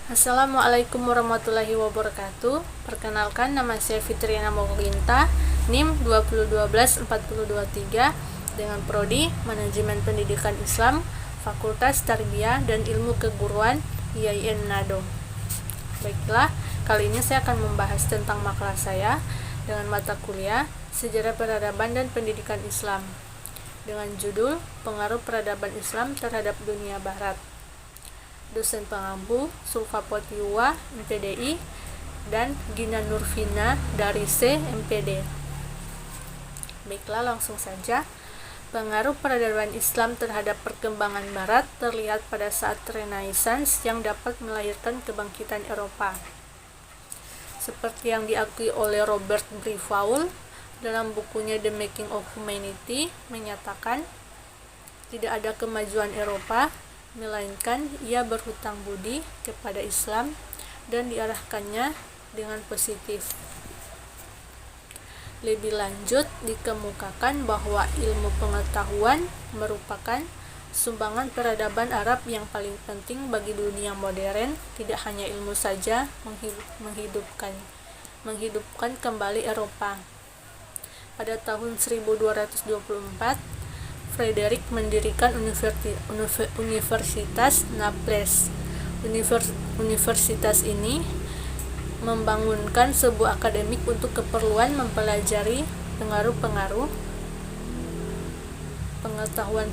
Assalamualaikum warahmatullahi wabarakatuh. Perkenalkan, nama saya Fitriana Mokoginta, NIM 2012-4023 dengan prodi Manajemen Pendidikan Islam, Fakultas Tarbiyah dan Ilmu Keguruan IAIN Manado. Baiklah, kali ini saya akan membahas tentang makalah saya dengan mata kuliah Sejarah Peradaban dan Pendidikan Islam dengan judul Pengaruh Peradaban Islam Terhadap Dunia Barat. Dosen pengampu Sulfa Potiwa MPDI dan Gina Nurvina dari C MPD. Baiklah, langsung saja. Pengaruh peradaban Islam terhadap perkembangan Barat terlihat pada saat Renaissance yang dapat melahirkan kebangkitan Eropa. Seperti yang diakui oleh Robert Breuil dalam bukunya The Making of Humanity menyatakan, tidak ada kemajuan Eropa melainkan ia berhutang budi kepada Islam dan diarahkannya dengan positif. Lebih lanjut, dikemukakan bahwa ilmu pengetahuan merupakan sumbangan peradaban Arab yang paling penting bagi dunia modern. Tidak hanya ilmu saja menghidupkan kembali Eropa. Pada tahun 1224, Frederick mendirikan Universitas Naples. Universitas ini membangunkan sebuah akademik untuk keperluan mempelajari pengaruh-pengaruh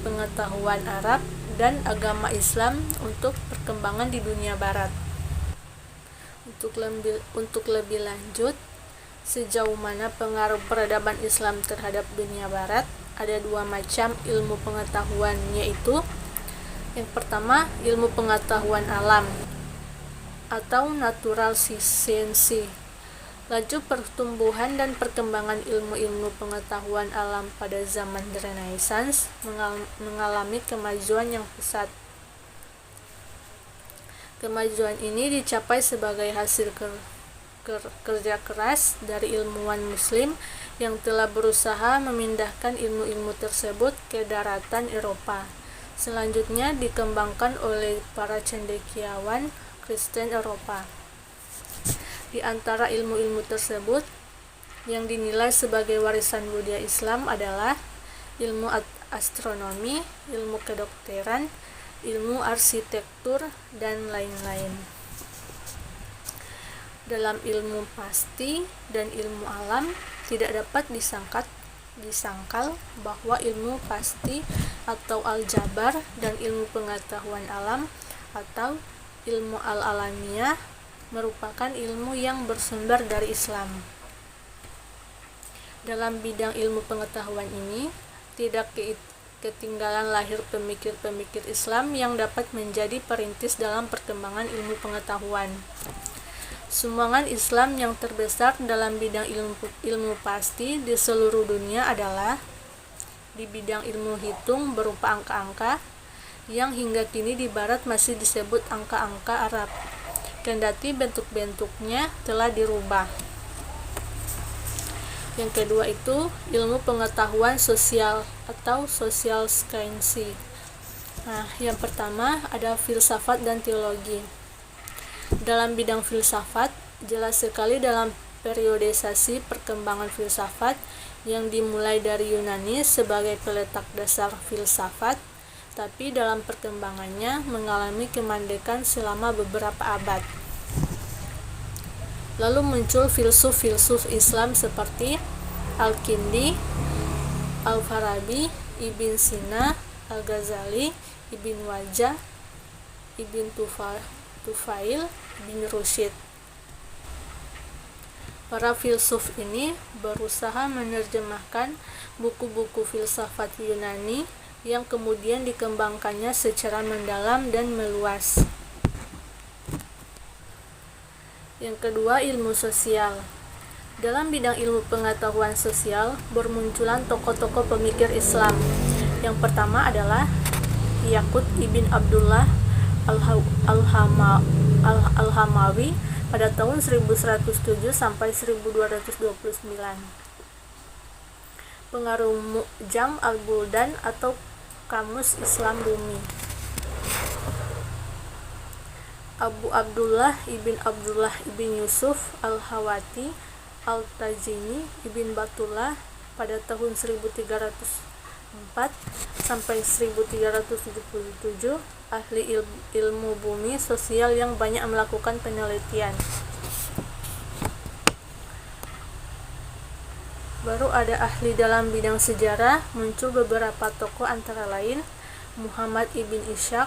pengetahuan Arab dan agama Islam untuk perkembangan di dunia Barat. Untuk lebih lanjut, sejauh mana pengaruh peradaban Islam terhadap dunia Barat, ada dua macam ilmu pengetahuan, yaitu yang pertama ilmu pengetahuan alam atau natural science. Laju pertumbuhan dan perkembangan ilmu-ilmu pengetahuan alam pada zaman Renaissance mengalami kemajuan yang pesat. Kemajuan ini dicapai sebagai hasil kerja keras dari ilmuwan Muslim yang telah berusaha memindahkan ilmu-ilmu tersebut ke daratan Eropa. Selanjutnya dikembangkan oleh para cendekiawan Kristen Eropa. Di antara ilmu-ilmu tersebut yang dinilai sebagai warisan budaya Islam adalah ilmu astronomi, ilmu kedokteran, ilmu arsitektur, dan lain-lain. Dalam ilmu pasti dan ilmu alam tidak dapat disangkal bahwa ilmu pasti atau aljabar dan ilmu pengetahuan alam atau ilmu al-alamiyah merupakan ilmu yang bersumber dari Islam. Dalam bidang ilmu pengetahuan ini tidak ketinggalan lahir pemikir-pemikir Islam yang dapat menjadi perintis dalam perkembangan ilmu pengetahuan. Sumbangan Islam yang terbesar dalam bidang ilmu pasti di seluruh dunia adalah di bidang ilmu hitung berupa angka-angka yang hingga kini di Barat masih disebut angka-angka Arab, kendati bentuk-bentuknya telah dirubah. Yang kedua itu ilmu pengetahuan sosial atau social science. Yang pertama ada filsafat dan teologi. Dalam bidang filsafat, jelas sekali dalam periodisasi perkembangan filsafat yang dimulai dari Yunani sebagai peletak dasar filsafat, tapi dalam perkembangannya mengalami kemandekan selama beberapa abad. Lalu muncul filsuf-filsuf Islam seperti Al-Kindi, Al-Farabi, Ibn Sina, Al-Ghazali, Ibn Wajah, Ibn Tufail, Ibn Rushd. Para filsuf ini berusaha menerjemahkan buku-buku filsafat Yunani yang kemudian dikembangkannya secara mendalam dan meluas. Yang kedua, ilmu sosial. Dalam bidang ilmu pengetahuan sosial bermunculan tokoh-tokoh pemikir Islam. Yang pertama adalah Yaqut Ibn Abdullah Al-Hamawi pada tahun 1107 sampai 1229. Pengaruh Mu'jam al-Buldan atau Kamus Islam Bumi. Abu Abdullah ibn Yusuf al-Hawati al-Tazini ibn Batullah pada tahun 1304 sampai 1377, ahli ilmu bumi sosial yang banyak melakukan penelitian. Baru ada ahli dalam bidang sejarah, muncul beberapa tokoh antara lain Muhammad ibn Ishaq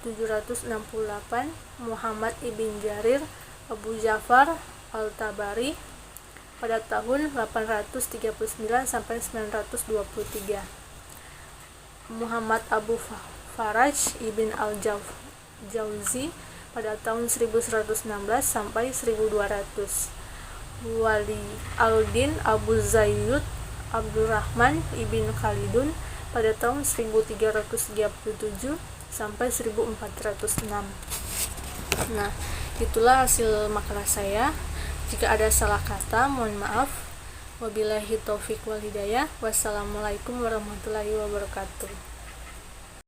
768, Muhammad ibn Jarir, Abu Ja'far al-Tabari pada tahun 839 sampai 923, Muhammad Abu Faraj ibn al-Jauzi pada tahun 1116 sampai 1200, Wali al-Din Abu Zayyud Abdurrahman ibn Khalidun pada tahun 1337 sampai 1406. Nah, itulah hasil makalah saya. Jika ada salah kata, mohon maaf. Wabillahi taufiq wal hidayah. Wassalamualaikum warahmatullahi wabarakatuh.